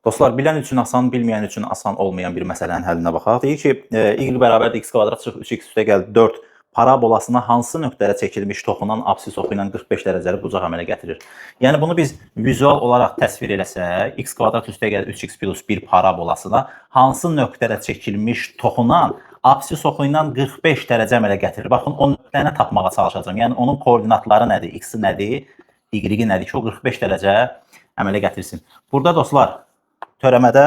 Dostlar, bilən üçün asan, bilməyən üçün asan olmayan bir məsələnin həllinə baxaq. Deyir ki, y bərabərdir x kvadrat çıxıq 3x üstə gəl 4 parabolasına hansı nöqtədə çəkilmiş toxunan absis oxu ilə 45 dərəcəli bucaq əmələ gətirir? Yəni bunu biz vizual olaraq təsvir eləsək, x kvadrat üstə gəl 3x plus 1 parabolasına hansı nöqtədə çəkilmiş toxunan absis oxu ilə 45 dərəcə əmələ gətirir? Baxın, o nöqtəni tapmağa çalışacağım. Yəni onun koordinatları nədir? X-i nədir? Y-i nədir ki, o 45 dərəcə əmələ gətirsin. Burada dostlar, törəmədə,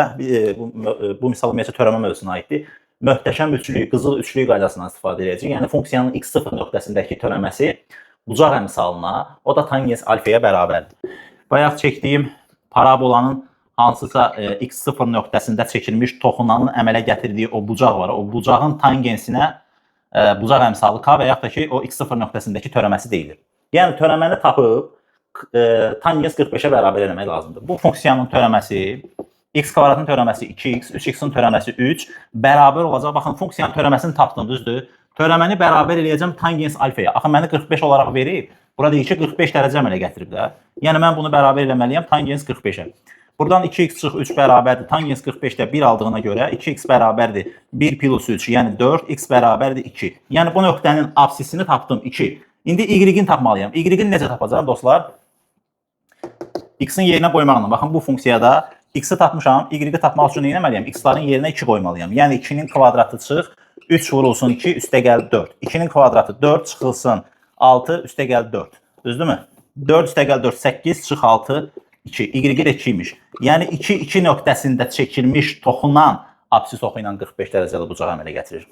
bu misal ümumiyyətlə törəmə mövzusuna aiddir. Möhtəşəm üçlük, qızıl üçlük qaydasından istifadə edəcəyik. Yəni funksiyanın x0 nöqtəsindəki törəməsi bucaq əmsalına, o da tangens alfaya bərabərdir. Bayaq çəkdiyim parabolanın hansısa x0 nöqtəsində çəkilmiş toxunanın əmələ gətirdiyi o bucaq var. O bucağın tangensinə bucaq əmsalı k və yaxud da ki, o x0 nöqtəsindəki törəməsi deyilir. Yəni törəməni tapıb tangens 45-ə bərabər eləmək lazımdır. Bu funksiyanın törəməsi x kvadratın törəməsi 2x, 3x-in törəməsi 3 bərabər olacaq. Baxın, funksiyanın törəməsini tapdım, düzdür? Törəməni bərabər eləyəcəm tangens alfaya. Axı, məni 45 olaraq verib. Burada deyir ki, 45 dərəcə əmələ gətirib də. Yəni, mən bunu bərabər eləməliyəm tangens 45-ə. Buradan 2x çıx 3 bərabərdir. Tangens 45-də 1 aldığına görə 2x bərabərdir 1 plus 3, yəni 4, x bərabərdir 2. Yəni, bu nöqtənin absisini tapdım 2. İndi y-in tapmalıyam. Y-in necə tapacağım, dostlar? X-in yerinə qoymaqla. Baxın, bu funksiyada x-i tapmışam, y-i tapmaq üçün nə etməliyəm? X-ların yerinə 2 qoymalıyam. Yəni 2-nin kvadratı çıx, 3 vurulsun 2, üstə gəl 4. 2-nin kvadratı 4 çıxılsın 6, üstə gəl 4. Düzdürmü? 4 üstə gəl 4, 8 çıx 6, 2. Y də 2 imiş. Yəni 2 nöqtəsində çəkilmiş toxunan absis oxu ilə 45 dərəcəli bucaq əmələ gətirir.